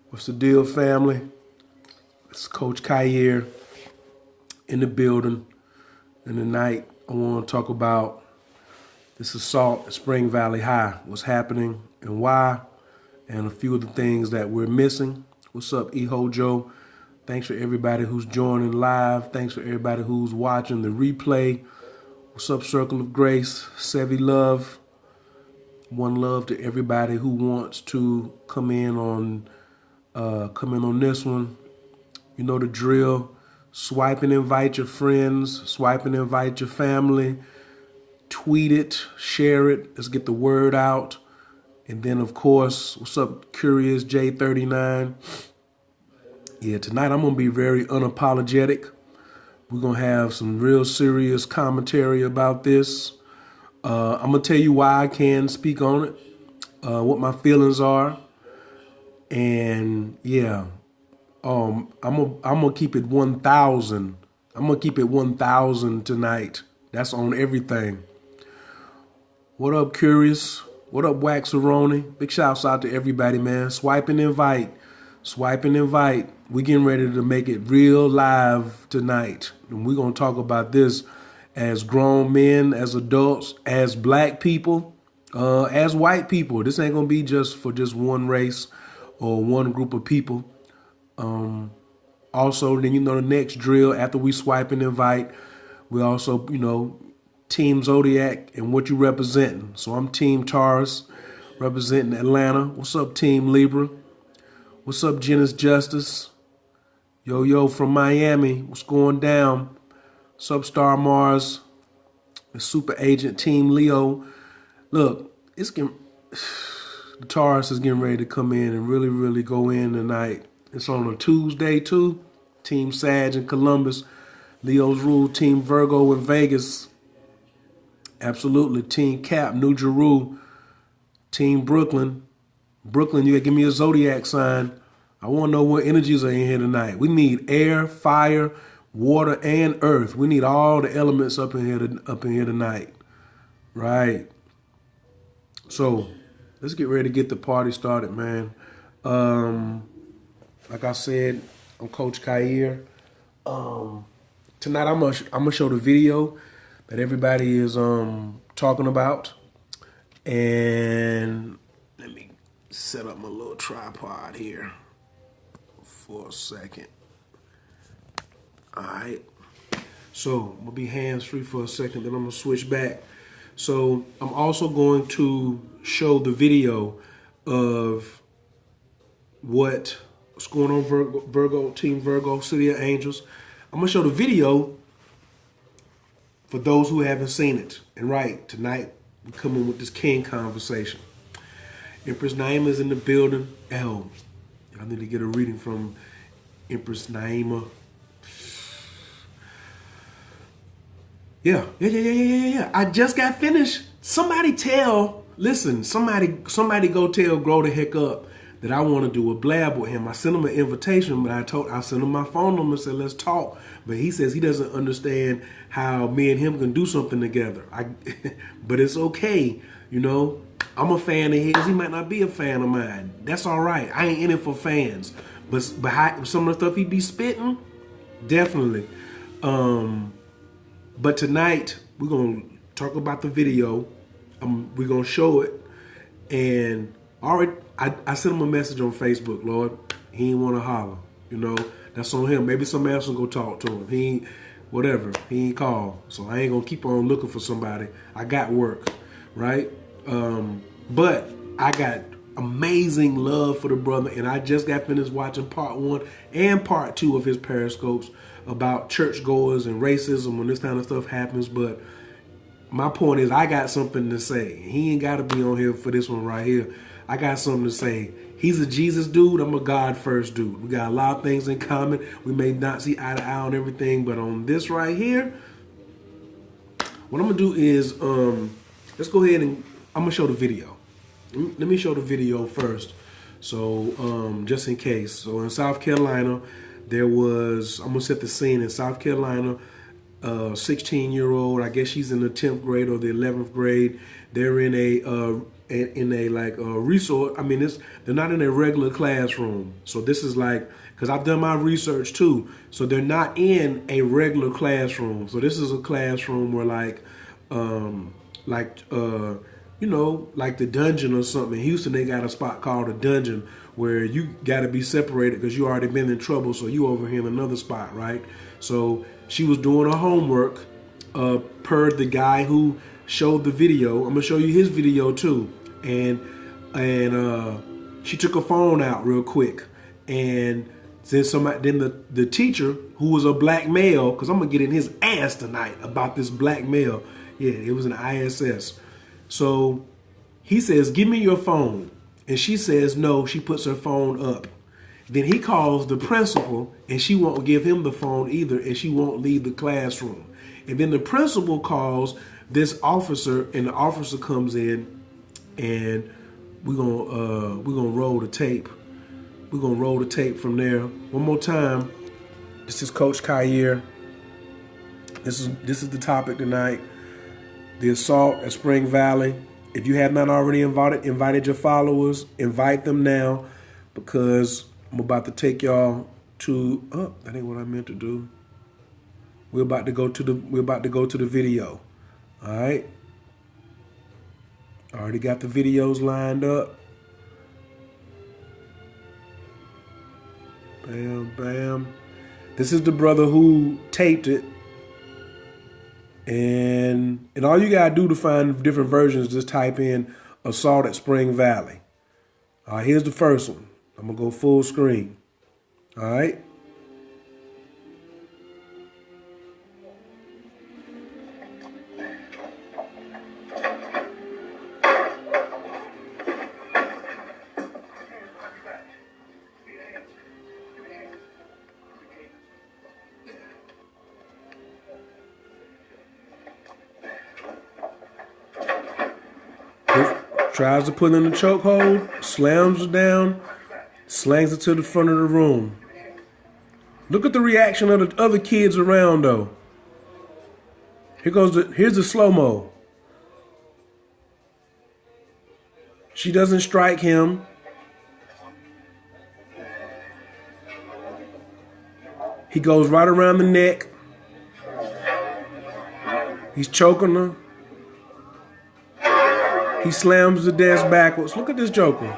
What's the deal, family? It's Coach Khayr in the building. And tonight, I want to talk about this assault at Spring Valley High, what's happening and why, and a few of the things that we're missing. What's up, Joe? Thanks for everybody who's joining live. Thanks for everybody who's watching the replay. What's up, Circle of Grace? Sevi Love. One love to everybody who wants to come in on this one. You know the drill. Swipe and invite your friends. Swipe and invite your family. Tweet it. Share it. Let's get the word out. And then, of course, what's up, Curious J39? Yeah, tonight I'm going to be very unapologetic. We're going to have some real serious commentary about this. I'm going to tell you why I can speak on it, what my feelings are. And, yeah, I'm gonna keep it 1,000. I'm going to keep it 1,000 tonight. That's on everything. What up, Curious? What up, Waxaroni? Big shouts out to everybody, man. Swipe and invite. Swipe and invite. We getting ready to make it real live tonight. And we're going to talk about this as grown men, as adults, as black people, as white people. This ain't going to be just for just one race or one group of people. Also, then the next drill after we swipe and invite, we also, Team Zodiac and what you representing. So I'm Team Taurus, representing Atlanta. What's up, Team Libra? What's up, Genesis Justice? Yo from Miami. What's going down? What's up, Star Mars? The Super Agent Team Leo. Look, the Taurus is getting ready to come in and really, really go in tonight. It's on a Tuesday too. Team Sag in Columbus. Leo's Rule, Team Virgo in Vegas. Absolutely. Team Cap, New Jeru. Team Brooklyn. Brooklyn, you gotta give me a zodiac sign. I want to know what energies are in here tonight. We need air, fire, water, and earth. We need all the elements up in here tonight. Right. So let's get ready to get the party started, man. Like I said, I'm Coach Khayr. Tonight I'm gonna show the video that everybody is talking about, and let me set up my little tripod here for a second. All right. So I'm gonna be hands-free for a second, then I'm gonna switch back. So I'm also going to show the video of what's going on, Virgo, Team Virgo, City of Angels. I'm gonna show the video for those who haven't seen it. And right, tonight we're coming with this king conversation. Empress Naima is in the building. I need to get a reading from Empress Naima. Yeah. I just got finished. Somebody go tell Grow the Heck Up that I want to do a blab with him. I sent him an invitation, but I sent him my phone number and said, let's talk. But he says he doesn't understand how me and him can do something together. But it's okay. I'm a fan of his. He might not be a fan of mine. That's all right. I ain't in it for fans. But behind some of the stuff he be spitting, definitely. But tonight, we're going to talk about the video. We're going to show it. And already, I sent him a message on Facebook, Lord. He ain't want to holler. That's on him. Maybe somebody else will go talk to him. He ain't call. So I ain't going to keep on looking for somebody. I got work, right? But I got amazing love for the brother, and I just got finished watching part 1 and part 2 of his Periscopes about churchgoers and racism when this kind of stuff happens. But my point is, I got something to say. He ain't got to be on here for this one right here. I got something to say. He's a Jesus dude. I'm a God first dude. We got a lot of things in common. We may not see eye to eye on everything, but on this right here, what I'm going to do is, let's go ahead and I'm going to show the video. Let me show the video first. So, just in case. So in South Carolina, I'm going to set the scene. In South Carolina, 16-year-old. I guess she's in the 10th grade or the 11th grade. They're in a like a resort. I mean, they're not in a regular classroom. So this is like, because I've done my research too. So they're not in a regular classroom. So this is a classroom where you know, like the dungeon or something. In Houston, they got a spot called a dungeon where you got to be separated because you already been in trouble. So you over here in another spot, right? So she was doing her homework per the guy who showed the video. I'm gonna show you his video too. And she took her phone out real quick, and then the teacher, who was a black male, because I'm gonna get in his ass tonight about this black male. Yeah, it was an ISS. So he says, "Give me your phone," and she says no. She puts her phone up. Then he calls the principal, and she won't give him the phone either, and she won't leave the classroom. And then the principal calls this officer, and the officer comes in, and we're gonna roll the tape. We're gonna roll the tape from there. One more time. This is Coach Khayr. This is the topic tonight. The assault at Spring Valley. If you have not already invited your followers, invite them now, because I'm about to take y'all to. Oh, that ain't what I meant to do. We're about to go to the video. All right. Already got the videos lined up. Bam, bam. This is the brother who taped it. And all you gotta do to find different versions, just type in assault at Spring Valley. All right, here's the first one. I'm gonna go full screen. All right. Tries to put in the chokehold, slams her down, slings it to the front of the room. Look at the reaction of the other kids around though. Here's the slow-mo. She doesn't strike him. He goes right around the neck. He's choking her. He slams the desk backwards. Look at this joker.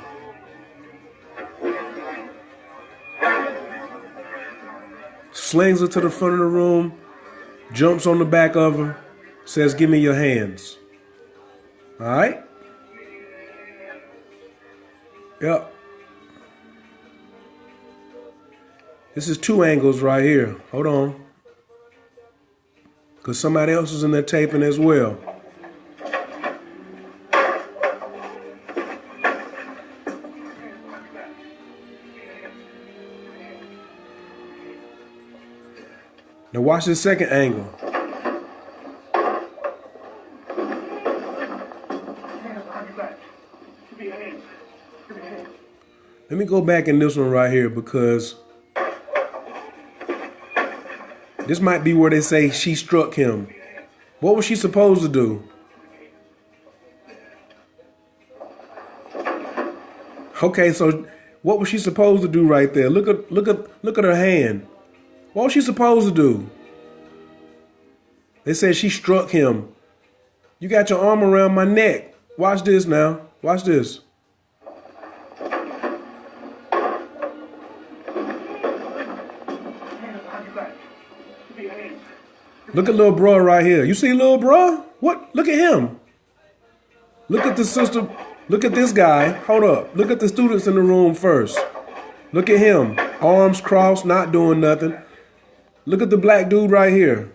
Slings her to the front of the room, jumps on the back of her, says, "Give me your hands." All right? Yep. This is two angles right here. Hold on. Because somebody else is in there taping as well. Now watch this second angle. Let me go back in this one right here, because this might be where they say she struck him. What was she supposed to do? Okay, so what was she supposed to do right there? Look at her hand. What was she supposed to do? They said she struck him. You got your arm around my neck. Watch this now. Watch this. Look at little bro right here. You see little bro? What? Look at him. Look at the sister. Look at this guy. Hold up. Look at the students in the room first. Look at him. Arms crossed, not doing nothing. Look at the black dude right here.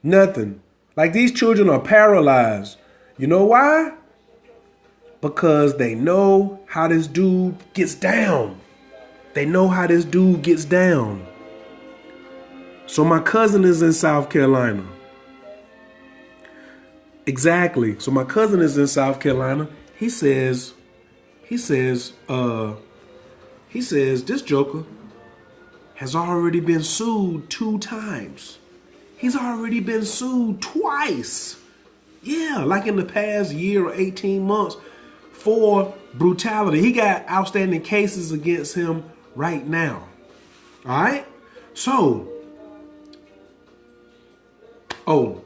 Nothing. Like, these children are paralyzed. You know why? Because they know how this dude gets down. They know how this dude gets down. So my cousin is in South Carolina. Exactly. So my cousin is in South Carolina. He says, this joker, has already been sued 2 times. He's already been sued twice. Yeah, like in the past year or 18 months for brutality. He got outstanding cases against him right now. All right? So, I'm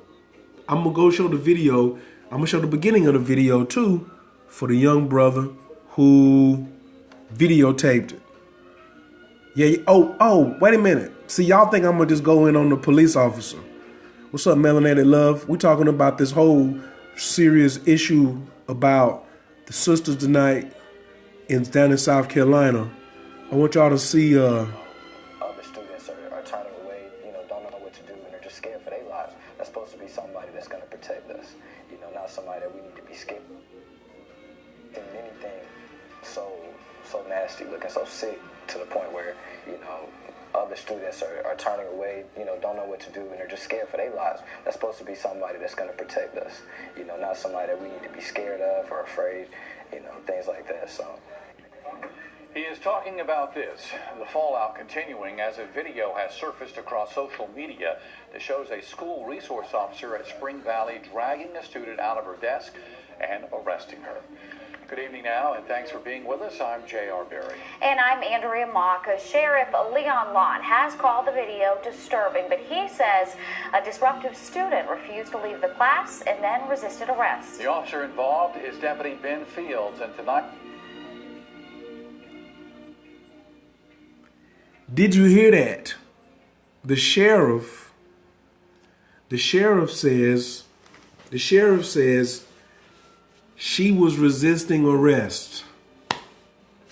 going to go show the video. I'm going to show the beginning of the video too for the young brother who videotaped it. Yeah. Oh, wait a minute. See, y'all think I'm going to just go in on the police officer. What's up, Melanated Love? We're talking about this whole serious issue about the sisters tonight down in South Carolina. I want y'all to see... Other students are turning away, don't know what to do, and they're just scared for their lives. That's supposed to be somebody that's going to protect us, not somebody that we need to be scared. And anything so nasty, looking so sick to the point where, other students are turning away, don't know what to do, and they're just scared for their lives. That's supposed to be somebody that's going to protect us, not somebody that we need to be scared of or afraid, things like that. So. He is talking about this, the fallout continuing as a video has surfaced across social media that shows a school resource officer at Spring Valley dragging a student out of her desk and arresting her. Good evening now, and thanks for being with us. I'm J.R. Berry. And I'm Andrea Mock. Sheriff Leon Lott has called the video disturbing, but he says a disruptive student refused to leave the class and then resisted arrest. The officer involved is Deputy Ben Fields, and tonight... Did you hear that? The sheriff says she was resisting arrest.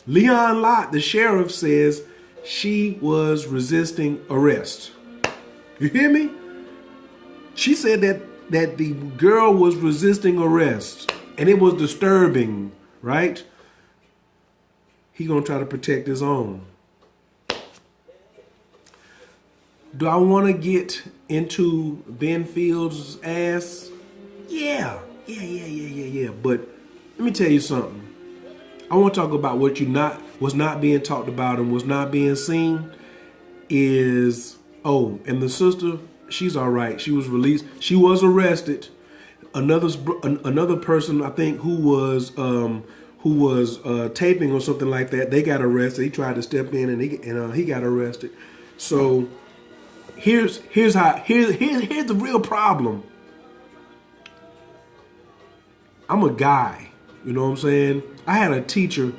Leon Lott, the sheriff, says she was resisting arrest. You hear me? She said that the girl was resisting arrest, and it was disturbing, right? He gonna try to protect his own. Do I want to get into Ben Fields' ass? Yeah. But let me tell you something. I want to talk about what's not being talked about and what's not being seen is, and the sister, she's all right. She was released. She was arrested. Another person, I think, who was taping or something like that, they got arrested. He tried to step in and he got arrested. So here's the real problem. I'm a guy, you know what I'm saying? I had a teacher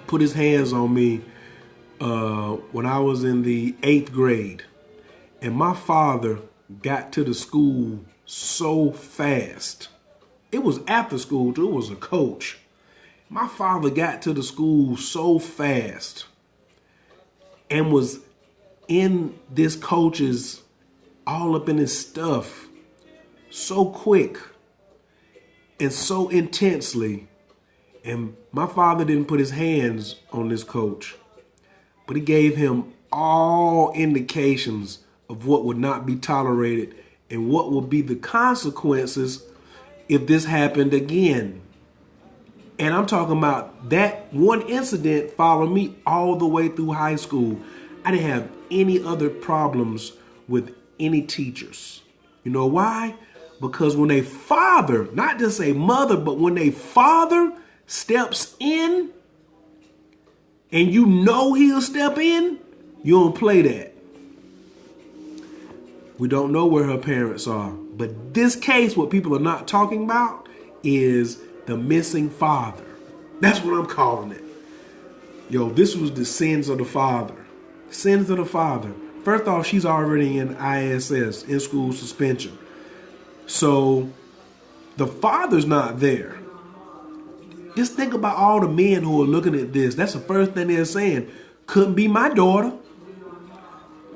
put his hands on me when I was in the 8th grade. And my father got to the school so fast. It was after school too, it was a coach. My father got to the school so fast and was in this coach's, all up in his stuff so quick and so intensely. And my father didn't put his hands on this coach, but he gave him all indications of what would not be tolerated and what would be the consequences if this happened again. And I'm talking about that one incident followed me all the way through high school. I didn't have any other problems with any teachers. You know why? Because when a father, not just a mother, but when a father steps in and you know he'll step in, you don't play that. We don't know where her parents are. But this case, what people are not talking about is the missing father. That's what I'm calling it. Yo, this was the sins of the father. Sins of the father. First off, she's already in ISS, in school suspension. So the father's not there. Just think about all the men who are looking at this. That's the first thing they're saying. Couldn't be my daughter.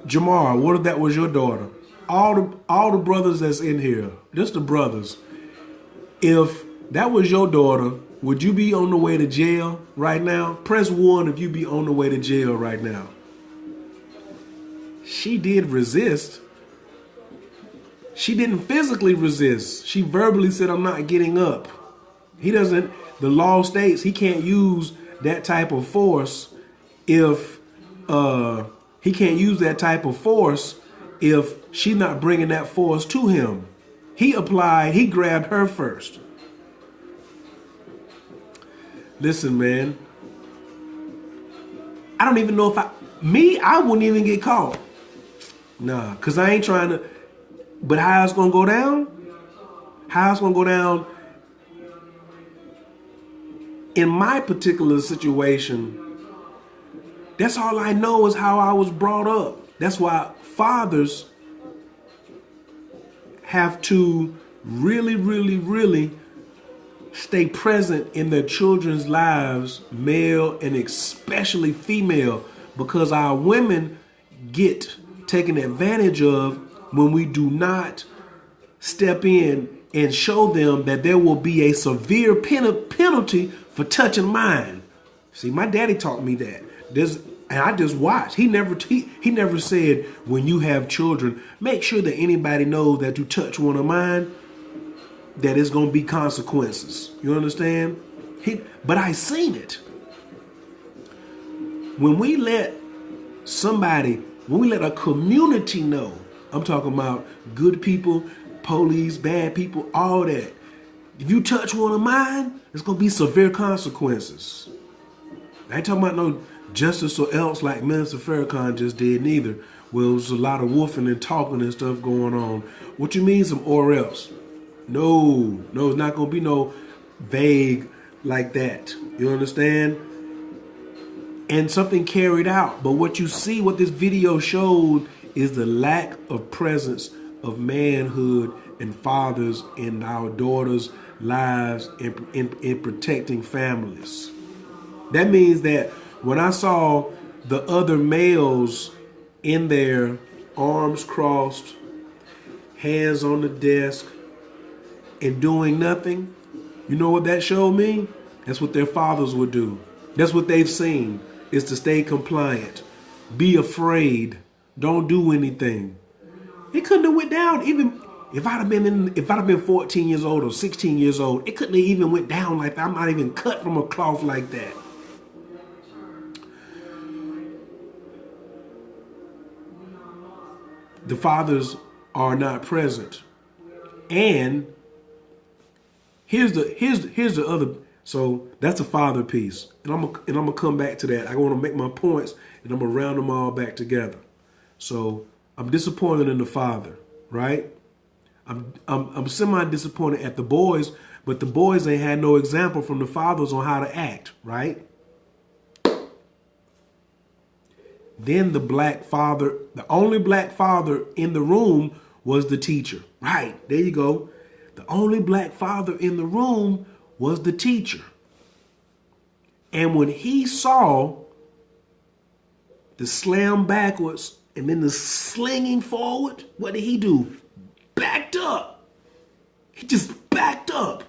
Jamar, what if that was your daughter? All the brothers that's in here, just the brothers. If that was your daughter, would you be on the way to jail right now? Press 1 if you be on the way to jail right now. She did resist. She didn't physically resist. She verbally said, I'm not getting up. The law states he can't use that type of force if He can't use that type of force if she's not bringing that force to him. He grabbed her first. Listen, man. I don't even know if I wouldn't even get caught. Nah, because I ain't trying to. But how it's going to go down? How it's going to go down in my particular situation, that's all I know is how I was brought up. That's why fathers have to really, really, really stay present in their children's lives, male and especially female, because our women get taken advantage of when we do not step in and show them that there will be a severe penalty for touching mine. See, my daddy taught me that. And I just watched. He never said, when you have children, make sure that anybody knows that you touch one of mine, that it's going to be consequences. You understand? But I seen it. When we let a community know, I'm talking about good people, police, bad people, all that. If you touch one of mine, it's going to be severe consequences. I ain't talking about no justice or else like Minister Farrakhan just did neither. Well, there's a lot of woofing and talking and stuff going on. What you mean some or else? No, it's not going to be no vague like that. You understand? And something carried out. But what you see, what this video showed, is the lack of presence of manhood and fathers in our daughters' lives in protecting families. That means that when I saw the other males in there, arms crossed, hands on the desk, and doing nothing, you know what that showed me? That's what their fathers would do. That's what they've seen, is to stay compliant, be afraid, don't do anything. It couldn't have went down even if I'd have been 14 years old or 16 years old. It couldn't have even went down like that. I'm not even cut from a cloth like that. The fathers are not present. And here's the other. So that's a father piece, and I'm gonna come back to that. I want to make my points, and I'm gonna round them all back together. So I'm disappointed in the father, right? I'm semi-disappointed at the boys, but the boys ain't had no example from the fathers on how to act, right? Then the only black father in the room was the teacher. Right, there you go. The only black father in the room was the teacher. And when he saw the slam backwards and then the slinging forward, what did he do? Backed up. He just backed up.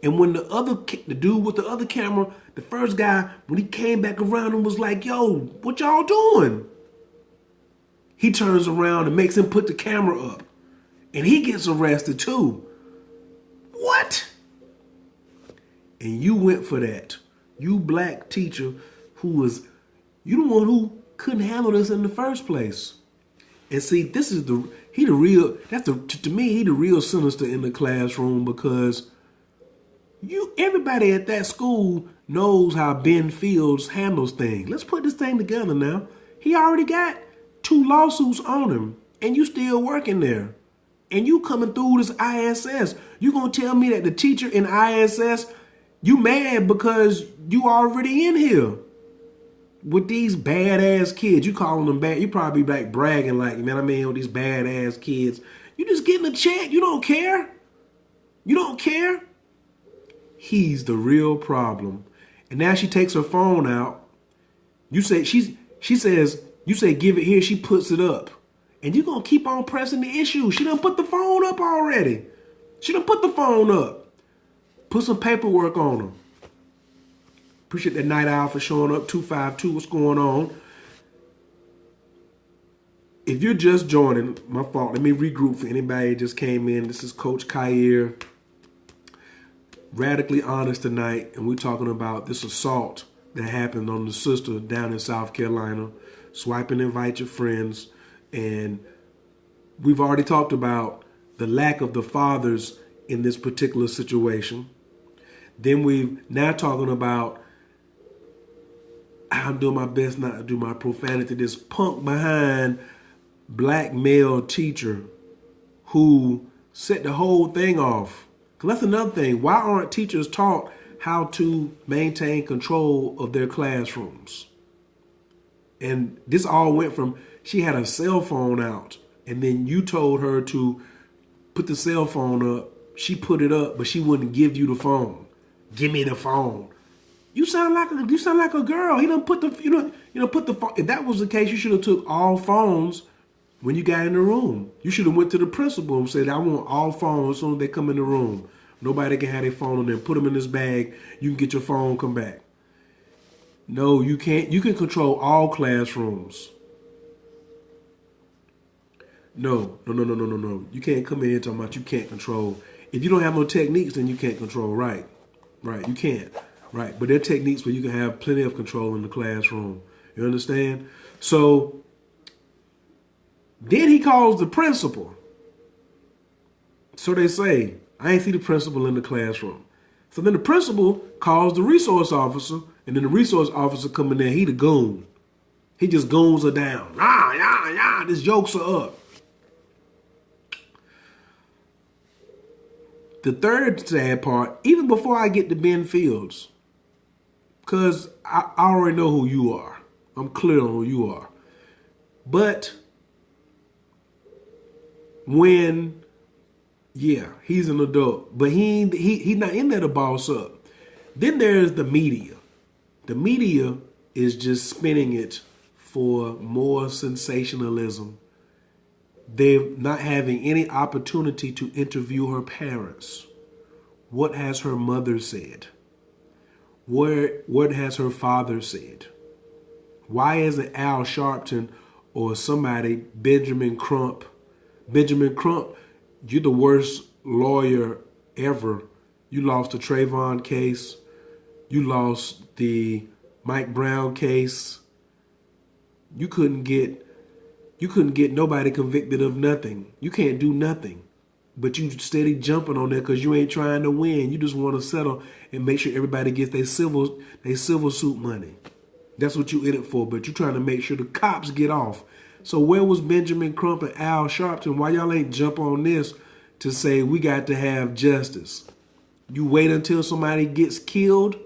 And when the dude with the other camera, the first guy, when he came back around and was like, yo, what y'all doing? He turns around and makes him put the camera up. And he gets arrested too. What? And you went for that. You black teacher you the one who couldn't handle this in the first place. And see, to me, he the real sinister in the classroom, because everybody at that school knows how Ben Fields handles things. Let's put this thing together now. He already got 2 lawsuits on him, and you still working there. And you coming through this ISS. You gonna tell me that the teacher in ISS, you mad because you already in here with these badass kids? You calling them bad? You probably like bragging like, man, I'm in with these badass kids. You just getting a check. You don't care. You don't care. He's the real problem. And now she takes her phone out. You say you say give it here. She puts it up. And you're going to keep on pressing the issue. She done put the phone up already. She done put the phone up. Put some paperwork on them. Appreciate that Night Owl for showing up. 252, what's going on? If you're just joining, my fault. Let me regroup for anybody that just came in. This is Coach Khayr. Radically honest tonight. And we're talking about this assault that happened on the sister down in South Carolina. swipe and invite your friends. And we've already talked about the lack of the fathers in this particular situation. Then we've now talking about I'm doing my best not to do my profanity. This punk behind black male teacher who set the whole thing off. Because that's another thing. Why aren't teachers taught how to maintain control of their classrooms? And this all went from she had a cell phone out, and then you told her to put the cell phone up. She put it up, but she wouldn't give you the phone. Give me the phone. You sound like a girl. He done put the put the phone. If that was the case, you should have took all phones when you got in the room. You should have went to the principal and said, I want all phones as soon as they come in the room. Nobody can have their phone on them. Put them in this bag. You can get your phone, come back. No, you can't. You can control all classrooms. No. You can't come in here talking about you can't control. If you don't have no techniques, then you can't control. Right. You can't. Right. But there are techniques where you can have plenty of control in the classroom. You understand? So then he calls the principal. So they say, I ain't see the principal in the classroom. So then the principal calls the resource officer, and then the resource officer come in there. He the goon. He just goons her down. This jokes her up. The third sad part, even before I get to Ben Fields, because I already know who you are. I'm clear on who you are. But when, he's an adult, but he's not in there to boss up. Then there's the media. The media is just spinning it for more sensationalism. They're not having any opportunity to interview her parents. What has her mother said? What has her father said? Why isn't Al Sharpton or somebody, Benjamin Crump, you're the worst lawyer ever. You lost the Trayvon case. You lost the Mike Brown case. You couldn't get nobody convicted of nothing. You can't do nothing. But you steady jumping on there because you ain't trying to win. You just want to settle and make sure everybody gets their civil suit money. That's what you in it for. But you trying to make sure the cops get off. So where was Benjamin Crump and Al Sharpton? Why y'all ain't jump on this to say we got to have justice? You wait until somebody gets killed?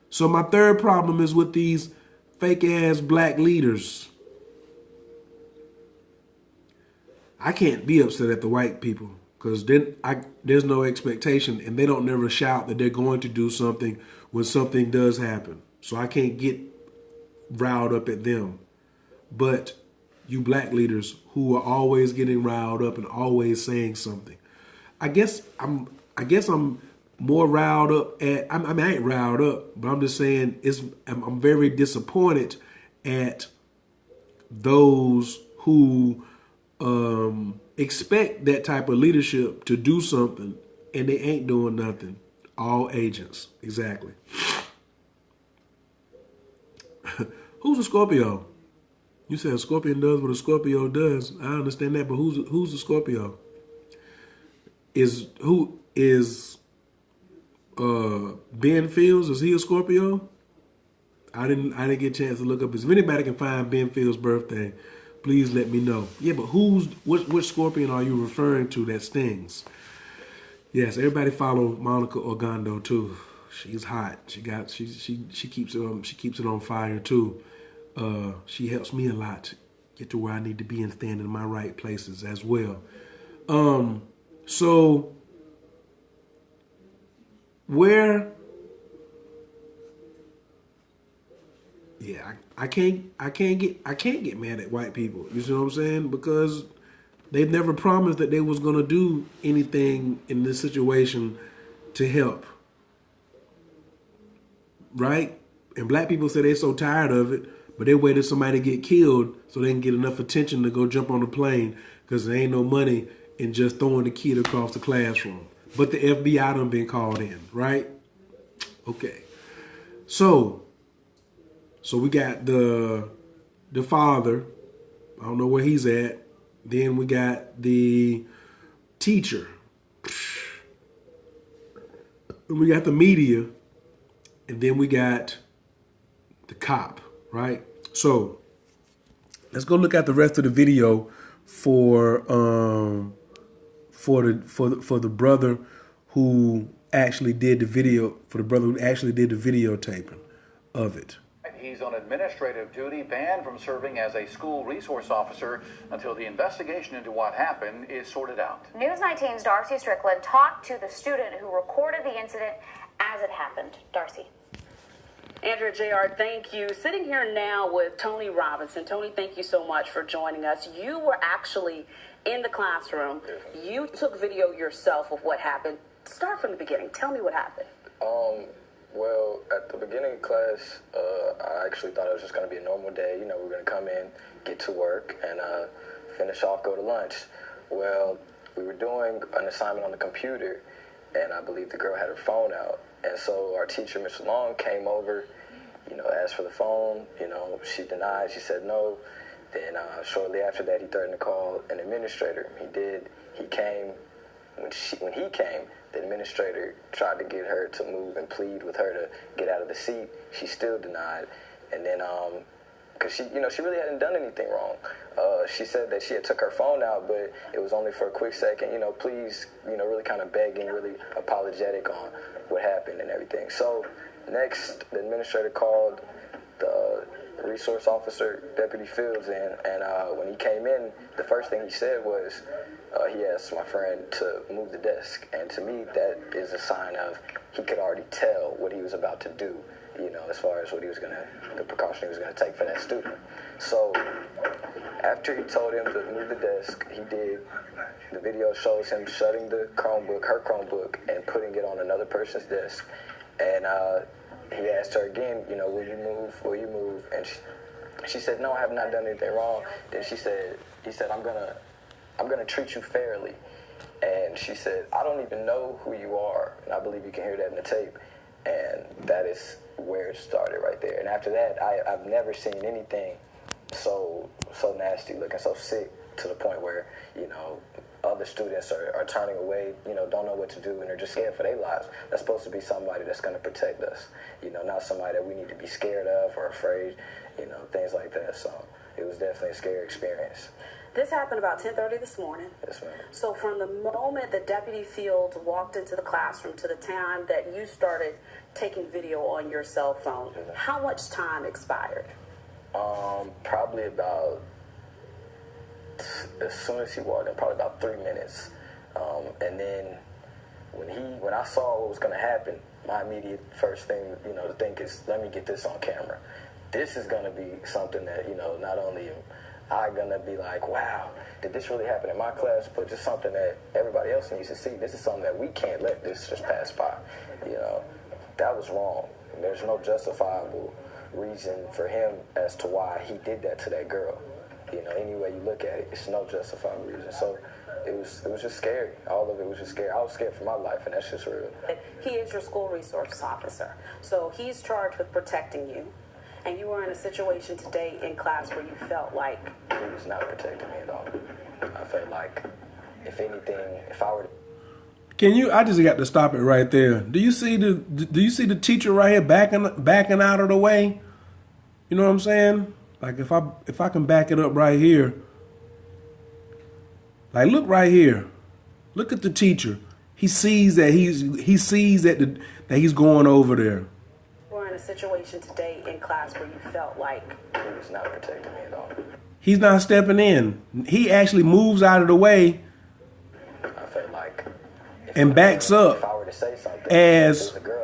So my third problem is with these fake-ass black leaders. I can't be upset at the white people because then there's no expectation and they don't never shout that they're going to do something when something does happen. So I can't get riled up at them. But you black leaders who are always getting riled up and always saying something. I guess I'm more riled up at, I ain't riled up, but I'm just saying I'm very disappointed at those who expect that type of leadership to do something and they ain't doing nothing. All agents, exactly. Who's a Scorpio? You said a Scorpion does what a Scorpio does. I understand that, but who's a Scorpio? Who is Ben Fields? Is he a Scorpio? I didn't get a chance to look up. If anybody can find Ben Fields' birthday, please let me know. Yeah, but which Scorpion are you referring to that stings? Yes, everybody follow Monica Orgando too. She's hot. She keeps it on fire too. She helps me a lot to get to where I need to be and stand in my right places as well. So where, I can't get mad at white people. You see what I'm saying? Because they've never promised that they was gonna do anything in this situation to help. Right? And black people say they're so tired of it, but they waited somebody to get killed so they can get enough attention to go jump on the plane because there ain't no money in just throwing the kid across the classroom. But the FBI done been called in, right? Okay. So we got the the father. I don't know where he's at. Then we got the teacher. And we got the media. And then we got the cop, right? So let's go look at the rest of the video for the brother who actually did the video, videotaping of it. He's on administrative duty, banned from serving as a school resource officer until the investigation into what happened is sorted out. News 19's Darcy Strickland talked to the student who recorded the incident as it happened. Darcy. Andrea, JR, thank you. Sitting here now with Tony Robinson. Tony, thank you so much for joining us. You were actually in the classroom. You took video yourself of what happened. Start from the beginning. Tell me what happened. Well, at the beginning of class, I actually thought it was just going to be a normal day. You know, we're going to come in, get to work, and finish off, go to lunch. Well, we were doing an assignment on the computer, and I believe the girl had her phone out. And so our teacher, Mr. Long, came over, you know, asked for the phone. You know, she denied. She said no. Then shortly after that, he threatened to call an administrator. He did. He came. When he came, the administrator tried to get her to move and plead with her to get out of the seat. She still denied. And then, because she really hadn't done anything wrong. She said that she had took her phone out, but it was only for a quick second. You know, please, you know, really kind of begging, really apologetic on what happened and everything. So next, the administrator called the resource officer, Deputy Fields, in, and when he came in, the first thing he said was, he asked my friend to move the desk. And to me, that is a sign of he could already tell what he was about to do, you know, as far as what he was the precaution he was going to take for that student. So after he told him to move the desk, he did. The video shows him shutting the Chromebook, her Chromebook, and putting it on another person's desk. And he asked her again, you know, will you move? And she said, no, I have not done anything wrong. Then he said, I'm gonna treat you fairly. And she said, I don't even know who you are. And I believe you can hear that in the tape. And that is where it started right there. And after that, I've never seen anything so nasty looking, so sick, to the point where, you know, other students are turning away, you know, don't know what to do, and they're just scared for their lives. That's supposed to be somebody that's going to protect us, you know, not somebody that we need to be scared of or afraid, you know, things like that. So it was definitely a scary experience. This happened about 10:30 this morning. Yes, ma'am. So from the moment that Deputy Fields walked into the classroom to the time that you started taking video on your cell phone, how much time expired? Probably about, as soon as he walked in, probably about 3 minutes. And then when I saw what was going to happen, my immediate first thing, you know, to think is, let me get this on camera. This is going to be something that, you know, not only am I going to be like, wow, did this really happen in my class, but just something that everybody else needs to see. This is something that we can't let this just pass by. You know, that was wrong. There's no justifiable reason for him as to why he did that to that girl. You know, any way you look at it, it's no justifiable reason. So it was just scary. All of it was just scary. I was scared for my life, and that's just real. He is your school resource officer. So he's charged with protecting you. And you were in a situation today in class where you felt like he was not protecting me at all. I felt like, if anything, if I were to... I just got to stop it right there. Do you see the teacher right here backing out of the way? You know what I'm saying? Like if I can back it up right here. Like look right here. Look at the teacher. He sees that that he's going over there. We're in a situation today in class where you felt like he was not protecting me at all. He's not stepping in. He actually moves out of the way. I felt like and backs up. If I were to say something, as the girl,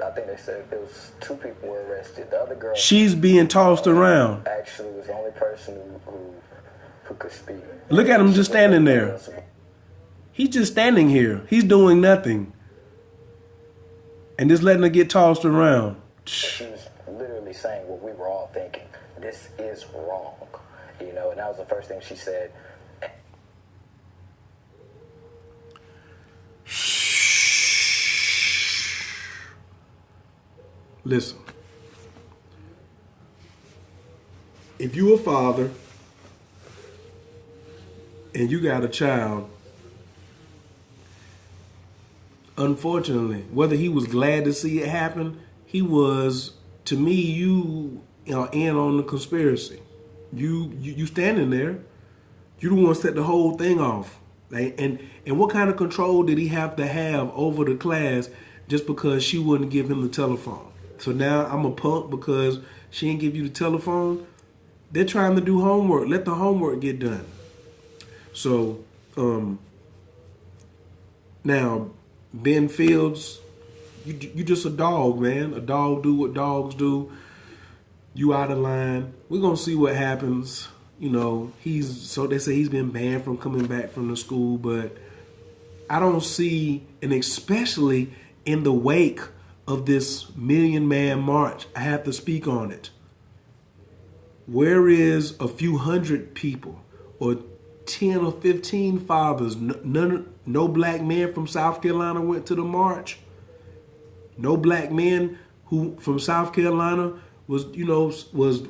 I think they said there was 2 people were arrested. The other girl, she's being tossed around. Actually, was the only person who could speak. Look at him just standing there. He's just standing here. He's doing nothing, and just letting her get tossed around. She was literally saying what we were all thinking. This is wrong, you know. And that was the first thing she said. Listen, if you a father and you got a child, unfortunately, whether he was glad to see it happen, he was, to me, you know, in on the conspiracy. You standing there, you the one set the whole thing off. Like, and what kind of control did he have to have over the class just because she wouldn't give him the telephone? So now I'm a punk because she didn't give you the telephone. They're trying to do homework. Let the homework get done. So now Ben Fields, you just a dog, man. A dog do what dogs do. You out of line. We're gonna see what happens. You know, so they say he's been banned from coming back from the school, but I don't see, and especially in the wake of this Million Man March, I have to speak on it. Where is a few hundred people or 10 or 15 fathers? No black men from South Carolina went to the march. No black men who from South Carolina was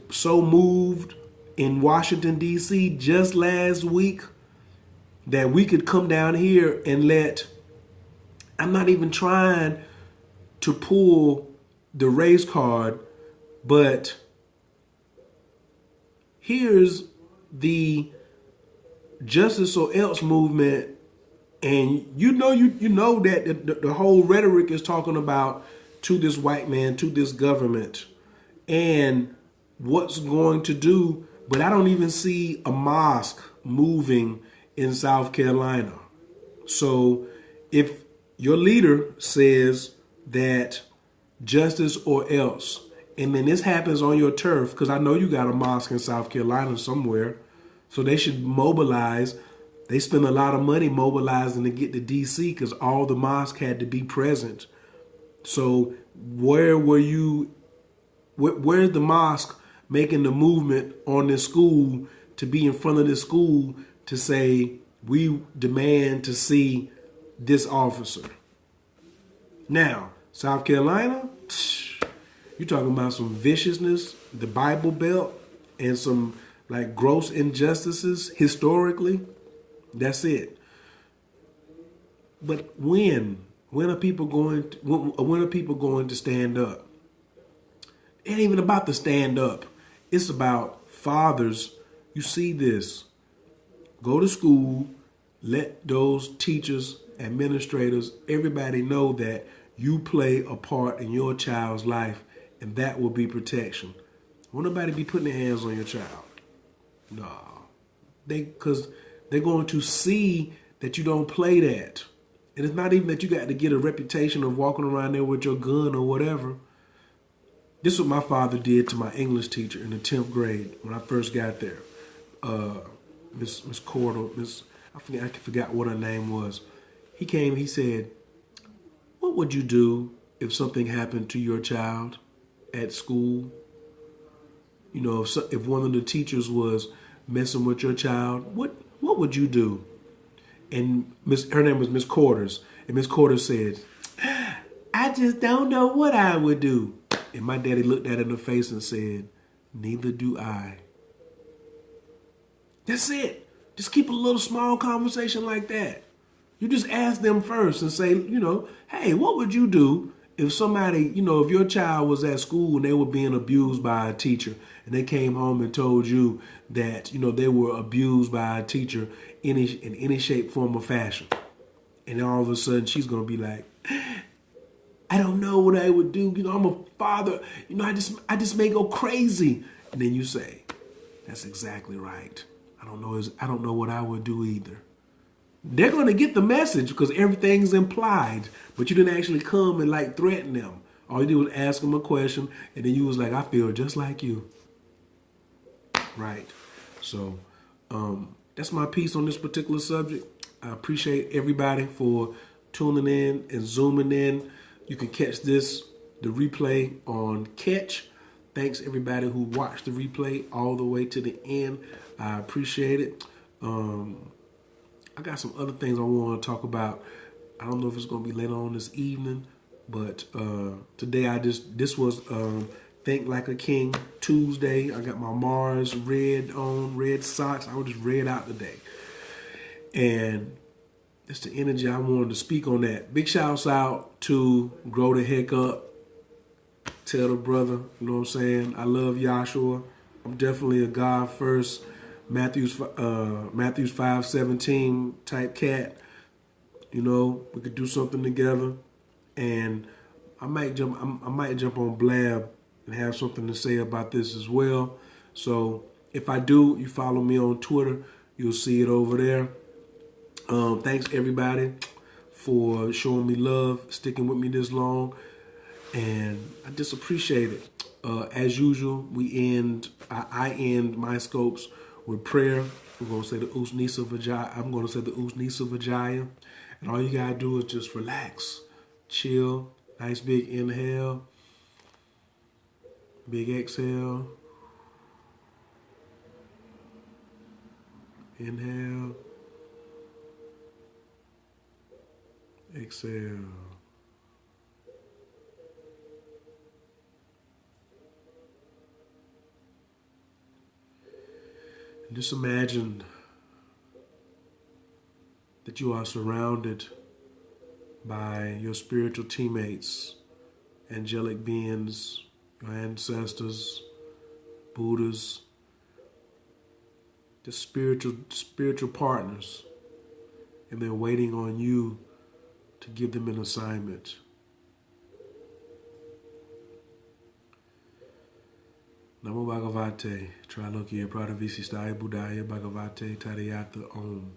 so moved in Washington, D.C. just last week that we could come down here and I'm not even trying to pull the race card, but here's the Justice or Else movement, and you know that the whole rhetoric is talking about to this white man, to this government, and what's going to do. But I don't even see a mosque moving in South Carolina. So if your leader says that justice or else, and then this happens on your turf, because I know you got a mosque in South Carolina somewhere, so they should mobilize. They spend a lot of money mobilizing to get to D.C. because all the mosques had to be present. So where were you? Where's the mosque making the movement on this school to be in front of this school to say, we demand to see this officer? Now, South Carolina, you're talking about some viciousness, the Bible Belt, and some like gross injustices historically. That's it. But when are people going to stand up? It ain't even about the stand up. It's about fathers. You see this. Go to school. Let those teachers, administrators, everybody know that you play a part in your child's life, and that will be protection. Won't nobody be putting their hands on your child. No. Because they're going to see that you don't play that. And it's not even that you got to get a reputation of walking around there with your gun or whatever. This is what my father did to my English teacher in the 10th grade when I first got there. Miss Cordell, I forgot what her name was. He came, he said, what would you do if something happened to your child at school? You know, if one of the teachers was messing with your child, what would you do? And her name was Miss Quarters. And Miss Quarters said, I just don't know what I would do. And my daddy looked at her in the face and said, neither do I. That's it. Just keep a little small conversation like that. You just ask them first and say, hey, what would you do if somebody, if your child was at school and they were being abused by a teacher and they came home and told you that, they were abused by a teacher in any shape, form, or fashion. And all of a sudden she's going to be like, I don't know what I would do. I'm a father. I just may go crazy. And then you say, that's exactly right. I don't know what I would do either. They're going to get the message because everything's implied, but you didn't actually come and threaten them. All you did was ask them a question, and then you was like, I feel just like you. Right. So that's my piece on this particular subject. I appreciate everybody for tuning in and zooming in. You can catch the replay on Catch. Thanks everybody who watched the replay all the way to the end. I appreciate it. I got some other things I want to talk about. I don't know if it's going to be later on this evening, but today this was Think Like a King Tuesday. I got my Mars red on, red socks. I was just red out today. And it's the energy I wanted to speak on that. Big shouts out to Grow the Heck Up. Tell the brother, you know what I'm saying? I love Yahshua. I'm definitely a God first, Matthew's 5:17 type cat. You know, we could do something together. And I might jump on Blab and have something to say about this as well. So if I do, you follow me on Twitter, you'll see it over there. Thanks everybody for showing me love, sticking with me this long, and I just appreciate it. As usual, I end my scopes with prayer. We're gonna say the Usnisa Vajaya. I'm gonna say the Usnisa Vajaya, and all you gotta do is just relax, chill, nice big inhale, big exhale, inhale. Exhale. And just imagine that you are surrounded by your spiritual teammates, angelic beings, your ancestors, Buddhas, the spiritual partners, and they're waiting on you to give them an assignment. Namo Bhagavate, Trilokya, Pradavisi Staya Buddhaya, Bhagavate, Tadayata Om,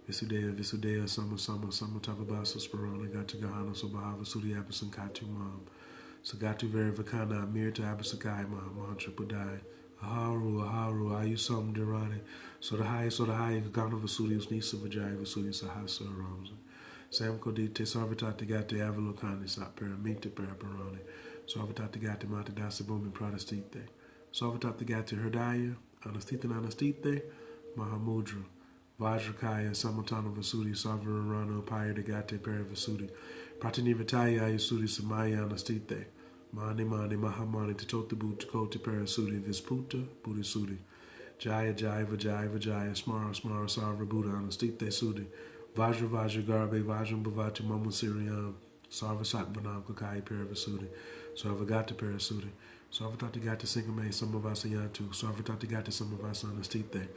Visudeya, Visudeya, Sama Sama, Sama Tapabasa, Sparana, Gata Gahana, Sobhava, Surya Abasankatu Mam, Sagatu Verivakana, Mirta Abasakai Mam, Mantra Buddhaya, Aharu, Aharu, Ayu Sam Dirani, Sodahaya, Gagana Vasurius, Nisa Vajaya, Vasurius, Ahasa Ramsa. Sam Kodite, Sarvatati Gate, Avalokani, Sat Paramita Paraparani, Sarvatati Gate, Mata Dasa Bomi Pradastite, Sarvatati Gate, Herdaya, Anastite, Mahamudra, Vajrakaya, Samatana Vasudi, Savarana, Paya de Gate, Paravasudi, Pratinivataya, Ayasudi, Samaya, Anastite, Mani, Mahamani, Titotabu, Takoti, Parasudi, Visputa, Buddhisudi, Jaya, Vajaya, Smara, Sarva, Buddha, Anastite, Sudi, Vajra Garbe, Vajram Bhavati Mamu Siriam, Sarva Satvanam Kakai Paravasudi, Sarvagata Parasudi, Sarvatati Gata Sinkame, Samavasayantu, Sarvatati Gata Samavasana Stite,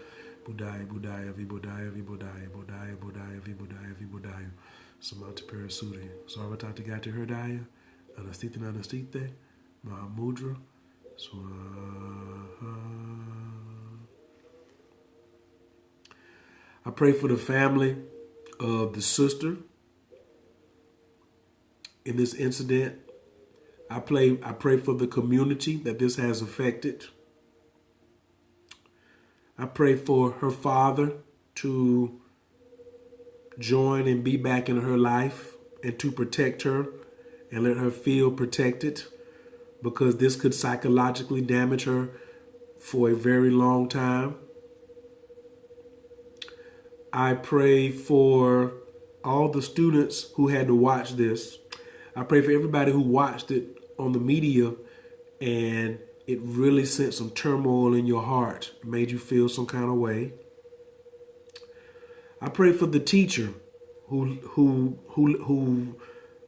Budaya, Vibudaya, Samanta Parasudi, Sarvatati Gata Herdaya, Anastite, Mahamudra, Swaha. I pray for the family of the sister in this incident. I pray for the community that this has affected. I pray for her father to join and be back in her life and to protect her and let her feel protected, because this could psychologically damage her for a very long time. I pray for all the students who had to watch this. I pray for everybody who watched it on the media and it really sent some turmoil in your heart, made you feel some kind of way. I pray for the teacher who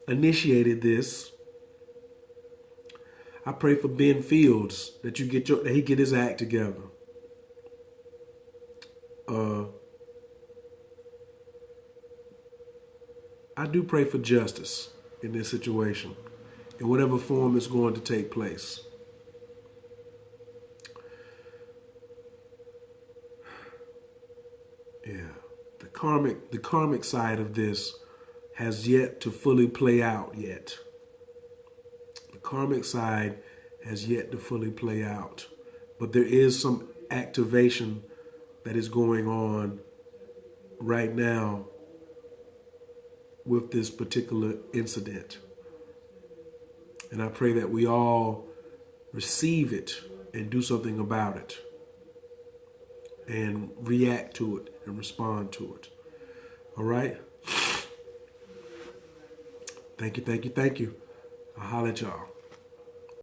initiated this. I pray for Ben Fields that he get his act together. I do pray for justice in this situation, in whatever form it's going to take place. Yeah, the karmic side of this has yet to fully play out yet. The karmic side has yet to fully play out, but there is some activation that is going on right now with this particular incident. And I pray that we all receive it and do something about it and react to it and respond to it. All right? Thank you. I'll holler at y'all.